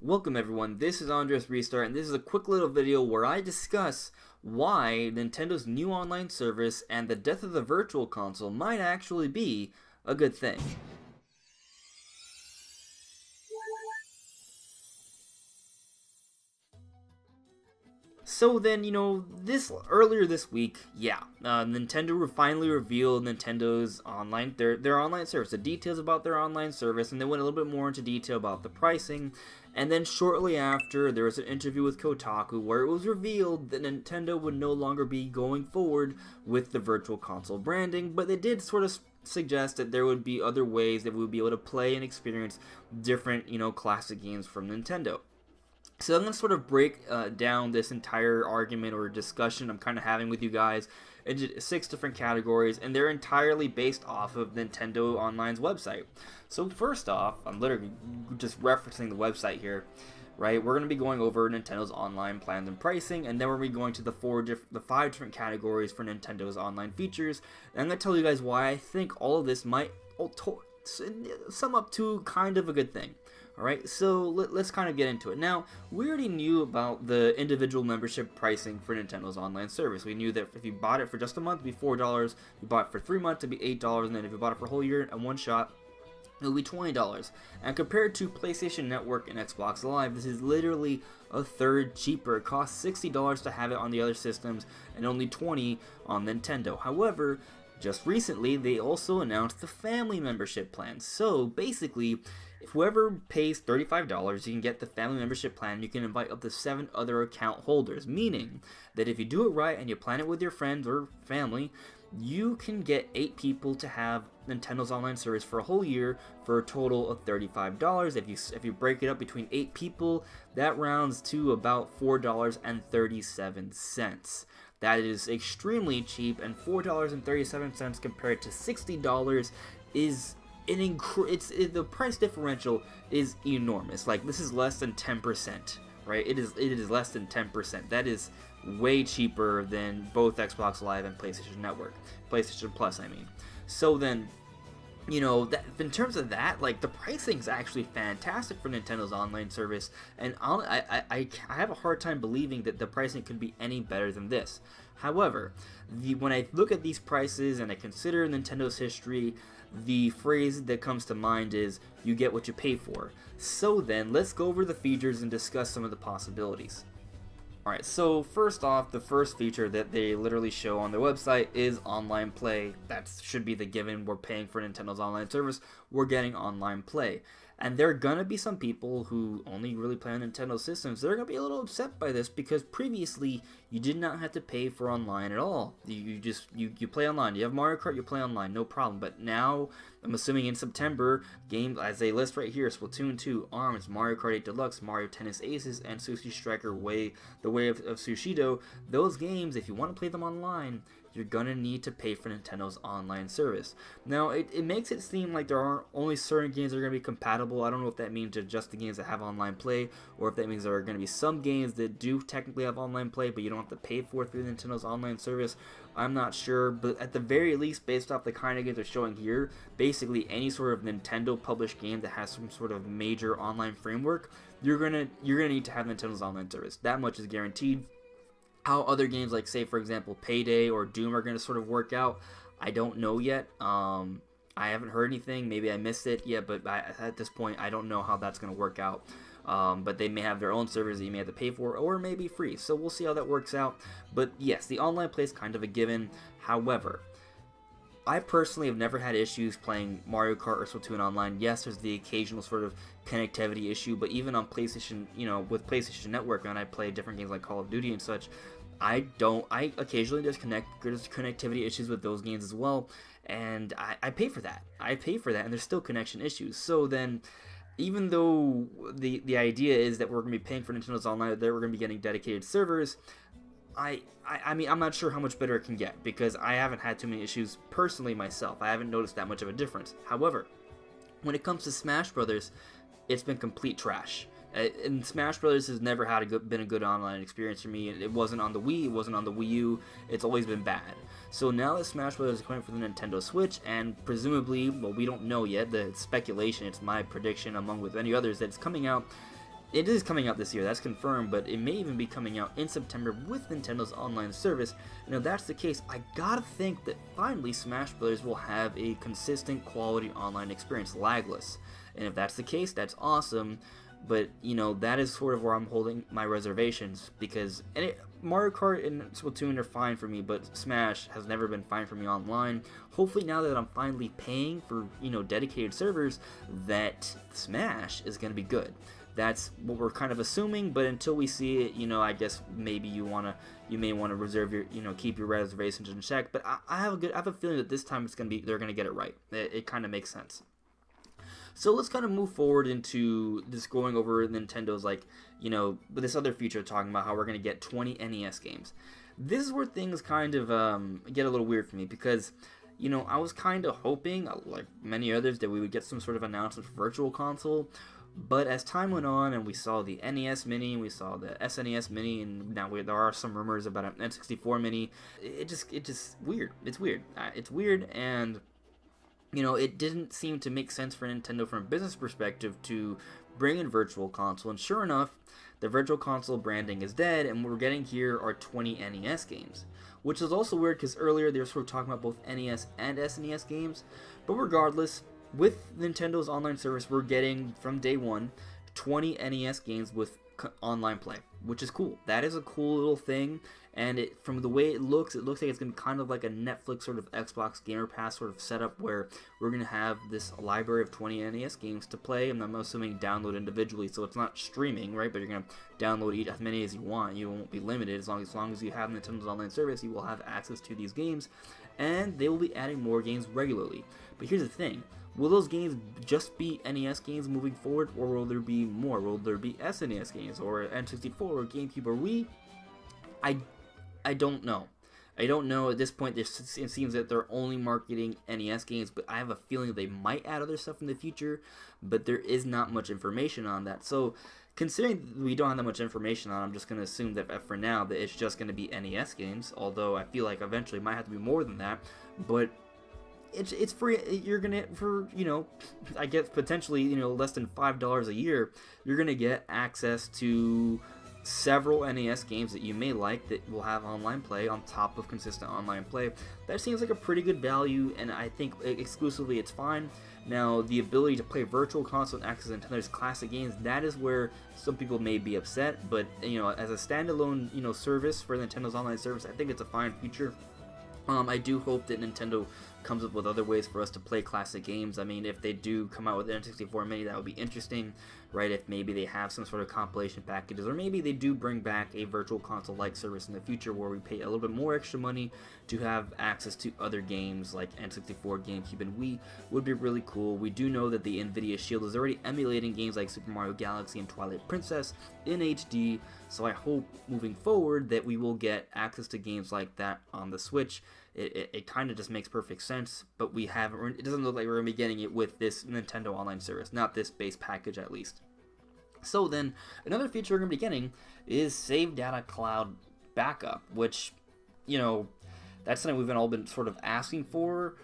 Welcome everyone, this is AndresRestart, and this is a quick little video where I discuss why Nintendo's new online service and the death of the Virtual Console might actually be a good thing. So then, earlier this week, Nintendo finally revealed Nintendo's their online service, the details about their online service, and they went a little bit more into detail about the pricing. And then shortly after, there was an interview with Kotaku where it was revealed that Nintendo would no longer be going forward with the Virtual Console branding, but they did sort of suggest that there would be other ways that we would be able to play and experience different, classic games from Nintendo. So I'm going to sort of break down this entire argument or discussion I'm kind of having with you guys into 6 different categories, and they're entirely based off of Nintendo Online's website. So first off, I'm literally just referencing the website here, right? We're going to be going over Nintendo's online plans and pricing, and then we're going to be going to the 5 different categories for Nintendo's online features. And I'm going to tell you guys why I think all of this might sum up to kind of a good thing. Alright, so let's kind of get into it. Now, we already knew about the individual membership pricing for Nintendo's online service. We knew that if you bought it for just a month, it'd be $4. If you bought it for 3 months, it'd be $8. And then if you bought it for a whole year in one shot, it would be $20. And compared to PlayStation Network and Xbox Live, this is literally a third cheaper. It costs $60 to have it on the other systems and only $20 on Nintendo. However, just recently, they also announced the family membership plan. So basically, if whoever pays $35, you can get the family membership plan. You can invite up to 7 other account holders, meaning that if you do it right and you plan it with your friends or family, you can get 8 people to have Nintendo's online service for a whole year for a total of $35. If you break it up between 8 people, that rounds to about $4.37. That is extremely cheap, and $4.37 compared to $60 is the price differential is enormous. Like, this is less than 10%, right? It is less than 10%. That is way cheaper than both Xbox Live and PlayStation Network, PlayStation Plus, I mean. So then, that in terms of that, like, the pricing is actually fantastic for Nintendo's online service, and I have a hard time believing that the pricing could be any better than this. However, when I look at these prices and I consider Nintendo's history, the phrase that comes to mind is, you get what you pay for. So then, let's go over the features and discuss some of the possibilities. Alright, so first off, the first feature that they literally show on their website is online play. That should be the given. We're paying for Nintendo's online service, we're getting online play. And there are gonna be some people who only really play on Nintendo systems. They're gonna be a little upset by this because previously you did not have to pay for online at all. You play online. You have Mario Kart, you play online, no problem. But now, I'm assuming in September, games as they list right here: Splatoon 2, ARMS, Mario Kart 8 Deluxe, Mario Tennis Aces, and Sushi Striker The Way of Sushido. Those games, if you want to play them online, you're gonna need to pay for Nintendo's online service. Now, it makes it seem like there are only certain games that are gonna be compatible. I don't know if that means just the games that have online play, or if that means there are gonna be some games that do technically have online play, but you don't have to pay for it through Nintendo's online service. I'm not sure, but at the very least, based off the kind of games they're showing here, basically any sort of Nintendo published game that has some sort of major online framework, you're gonna need to have Nintendo's online service. That much is guaranteed. How other games like, say, for example, Payday or Doom are going to sort of work out, I don't know yet. I haven't heard anything. Maybe I missed it yet, but at this point, I don't know how that's going to work out. But they may have their own servers that you may have to pay for, or maybe free. So we'll see how that works out. But yes, the online play is kind of a given. However, I personally have never had issues playing Mario Kart or Splatoon online. Yes, there's the occasional sort of connectivity issue, but even on PlayStation, with PlayStation Network, when I play different games like Call of Duty and such, I occasionally there's connectivity issues with those games as well, and I pay for that. And there's still connection issues. So then, even though the idea is that we're going to be paying for Nintendo's online, that we're going to be getting dedicated servers, I mean, I'm not sure how much better it can get, because I haven't had too many issues personally myself. I haven't noticed that much of a difference. However, when it comes to Smash Brothers, it's been complete trash. And Smash Brothers has never been a good online experience for me. It wasn't on the Wii, it wasn't on the Wii U, it's always been bad. So now that Smash Brothers is coming for the Nintendo Switch, and presumably, well, we don't know yet, the speculation, it's my prediction, among with many others, that it's coming out It is coming out this year, that's confirmed, but it may even be coming out in September with Nintendo's online service. And if that's the case, I gotta think that finally Smash Bros. Will have a consistent quality online experience, lagless. And if that's the case, that's awesome. But, that is sort of where I'm holding my reservations, because Mario Kart and Splatoon are fine for me, but Smash has never been fine for me online. Hopefully now that I'm finally paying for, dedicated servers, that Smash is going to be good. That's what we're kind of assuming, but until we see it, I guess maybe you may want to reserve your, keep your reservations in check. But I have a feeling that this time they're gonna get it right. It kind of makes sense. So let's kind of move forward into this, going over Nintendo's, this other feature, talking about how we're going to get 20 NES games. This is where things kind of get a little weird for me, because, I was kind of hoping, like many others, that we would get some sort of announcement for Virtual Console. But as time went on and we saw the NES Mini, we saw the SNES Mini, and now there are some rumors about an N64 Mini, it just weird. It's weird. It's weird, and it didn't seem to make sense for Nintendo from a business perspective to bring in Virtual Console, and sure enough, the Virtual Console branding is dead, and what we're getting here are 20 NES games. Which is also weird, because earlier they were sort of talking about both NES and SNES games, but regardless, with Nintendo's online service, we're getting, from day one, 20 NES games with online play, which is cool. That is a cool little thing, and from the way it looks like it's going to be kind of like a Netflix sort of Xbox Gamer Pass sort of setup, where we're going to have this library of 20 NES games to play, and I'm assuming download individually, so it's not streaming, right? But you're going to download as many as you want. You won't be limited. As long as you have Nintendo's online service, you will have access to these games, and they will be adding more games regularly. But here's the thing. Will those games just be NES games moving forward, or will there be more? Will there be SNES games, or N64, or GameCube, or Wii? I don't know. I don't know. At this point, it seems that they're only marketing NES games, but I have a feeling they might add other stuff in the future, but there is not much information on that. So, considering we don't have that much information on it, I'm just going to assume that for now, that it's just going to be NES games, although I feel like eventually it might have to be more than that, but it's free. You're gonna, for I guess potentially less than $5 a year, you're gonna get access to several NES games that you may like that will have online play on top of consistent online play. That seems like a pretty good value, and I think exclusively it's fine. Now, the ability to play Virtual Console and access Nintendo's classic games, that is where some people may be upset, but as a standalone service for Nintendo's online service, I think it's a fine feature. I do hope that Nintendo comes up with other ways for us to play classic games. I mean, if they do come out with N64 Mini, that would be interesting, right? If maybe they have some sort of compilation packages, or maybe they do bring back a Virtual Console-like service in the future where we pay a little bit more extra money to have access to other games like N64, GameCube, and Wii, would be really cool. We do know that the NVIDIA Shield is already emulating games like Super Mario Galaxy and Twilight Princess in HD, so I hope moving forward that we will get access to games like that on the Switch. It kind of just makes perfect sense, but it doesn't look like we're going to be getting it with this Nintendo Online service, not this base package at least. So then, another feature we're going to be getting is Save Data Cloud Backup, which, that's something we've all been sort of asking for,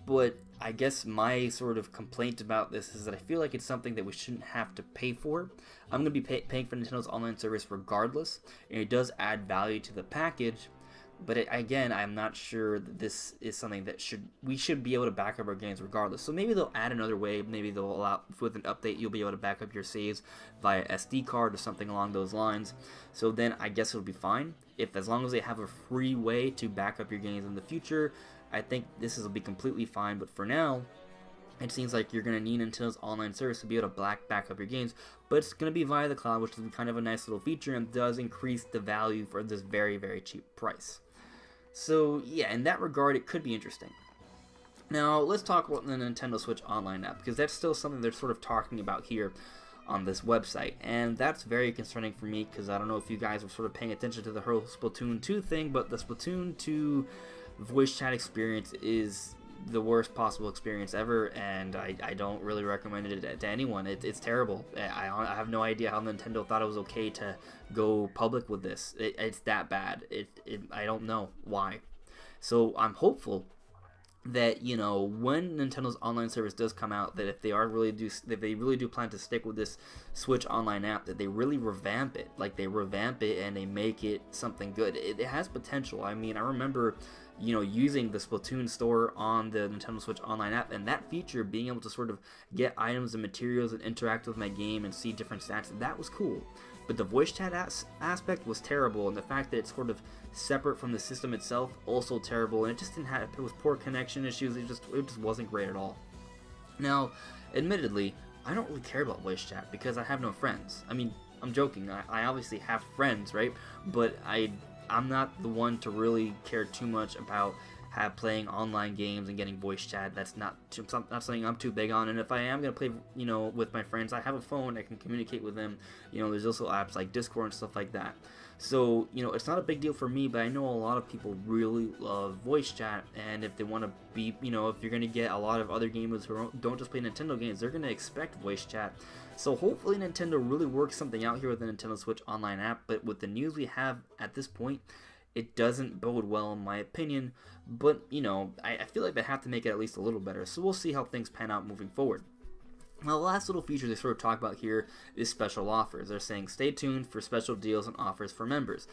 but I guess my sort of complaint about this is that I feel like it's something that we shouldn't have to pay for. I'm going to be paying for Nintendo's online service regardless, and it does add value to the package. But again, I'm not sure that this is something that we should be able to back up our games regardless. So maybe they'll add another way. Maybe they'll allow, with an update, you'll be able to back up your saves via SD card or something along those lines. So then I guess it'll be fine. As long as they have a free way to back up your games in the future, I think this will be completely fine. But for now, it seems like you're going to need Nintendo's online service to be able to back up your games, but it's going to be via the cloud, which is kind of a nice little feature and does increase the value for this very, very cheap price. So yeah, in that regard, it could be interesting. Now, let's talk about the Nintendo Switch Online app, because that's still something they're sort of talking about here on this website, and that's very concerning for me, because I don't know if you guys are sort of paying attention to the whole Splatoon 2 thing, but the Splatoon 2 voice chat experience is the worst possible experience ever, and I don't really recommend it to anyone. It's terrible. I have no idea how Nintendo thought it was okay to go public with this. It's that bad. I don't know why. So I'm hopeful that, you know, when Nintendo's online service does come out, that if they really do plan to stick with this Switch online app, that they really revamp it, like they revamp it and they make it something good. It has potential. I mean, I remember, you know, using the Splatoon store on the Nintendo Switch online app, and that feature, being able to sort of get items and materials and interact with my game and see different stats, that was cool. But the voice chat aspect was terrible, and the fact that it's sort of separate from the system itself, also terrible, and it just didn't have, it was poor connection issues, it just wasn't great at all. Now, admittedly, I don't really care about voice chat because I have no friends. I mean, I'm joking, I obviously have friends, right? But I'm not the one to really care too much about playing online games and getting voice chat. That's not something I'm too big on. And if I am gonna play, you know, with my friends, I have a phone, I can communicate with them. You know, there's also apps like Discord and stuff like that. So, you know, it's not a big deal for me, but I know a lot of people really love voice chat, and if they want to be, you know, if you're going to get a lot of other gamers who don't just play Nintendo games, they're going to expect voice chat. So hopefully Nintendo really works something out here with the Nintendo Switch online app, but with the news we have at this point, it doesn't bode well in my opinion. But, you know, I feel like they have to make it at least a little better, so we'll see how things pan out moving forward. Now, the last little feature they sort of talk about here is special offers. They're saying stay tuned for special deals and offers for members.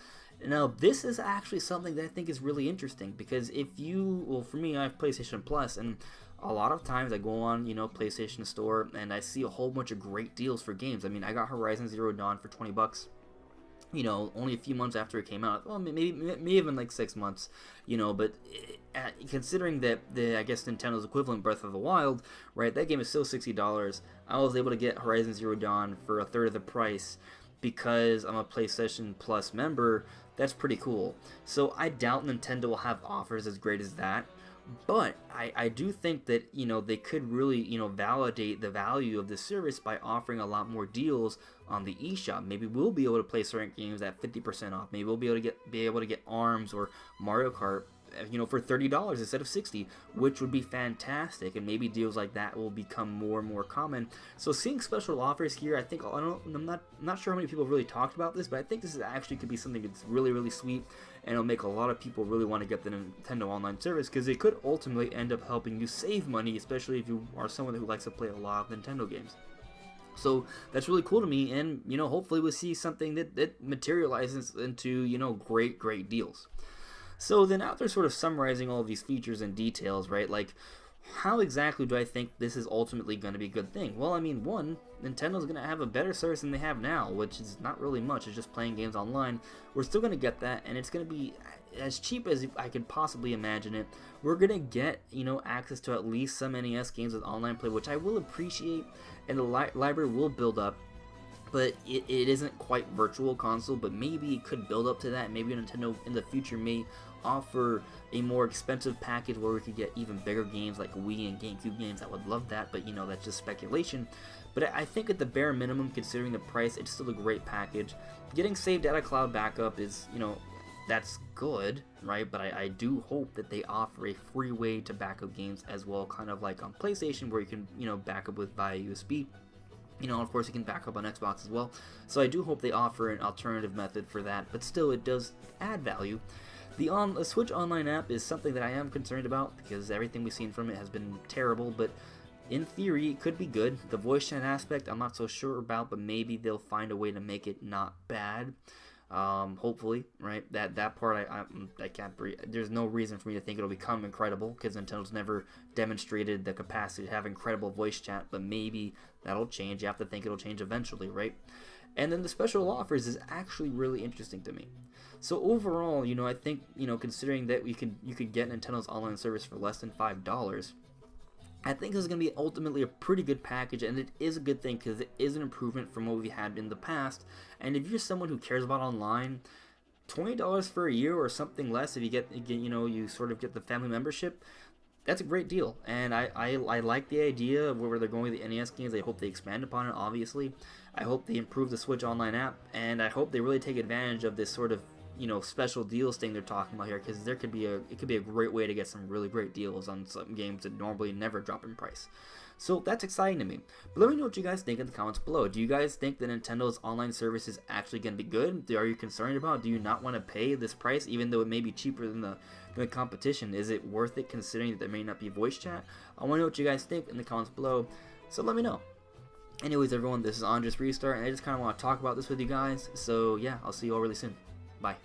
Now, this is actually something that I think is really interesting, because if you, well, for me, I have PlayStation Plus, and a lot of times I go on, you know, PlayStation Store, and I see a whole bunch of great deals for games. I mean, I got Horizon Zero Dawn for $20. You know, only a few months after it came out. Well, maybe even like 6 months, you know, but considering that I guess Nintendo's equivalent, Breath of the Wild, right, that game is still $60. I was able to get Horizon Zero Dawn for a third of the price because I'm a PlayStation Plus member. That's pretty cool. So I doubt Nintendo will have offers as great as that. But I do think that, you know, they could really, you know, validate the value of the service by offering a lot more deals on the eShop. Maybe we'll be able to play certain games at 50% off. Maybe we'll be able to get ARMS or Mario Kart, you know, for $30 instead of $60, which would be fantastic. And maybe deals like that will become more and more common. So seeing special offers here, I think, I'm not sure how many people have really talked about this, but I think this is actually could be something that's really, really sweet, and it'll make a lot of people really want to get the Nintendo Online service, because it could ultimately end up helping you save money, especially if you are someone who likes to play a lot of Nintendo games. So that's really cool to me, and, you know, hopefully we'll see something that materializes into, you know, great deals. So then, after sort of summarizing all of these features and details, right, like, how exactly do I think this is ultimately going to be a good thing? Well, I mean, one, Nintendo's going to have a better service than they have now, which is not really much. It's just playing games online. We're still going to get that, and it's going to be as cheap as I could possibly imagine it. We're going to get, you know, access to at least some NES games with online play, which I will appreciate, and the library will build up. But it isn't quite virtual console, but maybe it could build up to that. Maybe Nintendo in the future may offer a more expensive package where we could get even bigger games like Wii and GameCube games. I would love that, but, you know, that's just speculation. But I think at the bare minimum, considering the price, it's still a great package. Getting saved data cloud backup is, you know, that's good, right? But I do hope that they offer a free way to backup games as well, kind of like on PlayStation, where you can, you know, backup via USB. You know, of course, you can back up on Xbox as well. So I do hope they offer an alternative method for that, but still, it does add value. The Switch Online app is something that I am concerned about, because everything we've seen from it has been terrible, but in theory, it could be good. The voice chat aspect, I'm not so sure about, but maybe they'll find a way to make it not bad. Hopefully, right? That part I can't breathe. There's no reason for me to think it'll become incredible, because Nintendo's never demonstrated the capacity to have incredible voice chat, but maybe that'll change. You have to think it'll change eventually, right? And then the special offers is actually really interesting to me. So overall, you know, I think, you know, considering that you could get Nintendo's online service for less than $5, I think this is going to be ultimately a pretty good package, and it is a good thing because it is an improvement from what we had in the past. And if you're someone who cares about online, $20 for a year or something less, if you get you know, you sort of get the family membership, that's a great deal. And I like the idea of where they're going with the NES games. I hope they expand upon it, obviously. I hope they improve the Switch Online app, and I hope they really take advantage of this sort of special deals thing they're talking about here, because it could be a great way to get some really great deals on some games that normally never drop in price. So that's exciting to me. But let me know what you guys think in the comments below. Do you guys think that Nintendo's online service is actually going to be good? Are you concerned about it? Do you not want to pay this price, even though it may be cheaper than the competition? Is it worth it, considering that there may not be voice chat? I want to know what you guys think in the comments below, so let me know. Anyways, everyone, this is AndresRestart, and I just kind of want to talk about this with you guys. So yeah, I'll see you all really soon. Bye.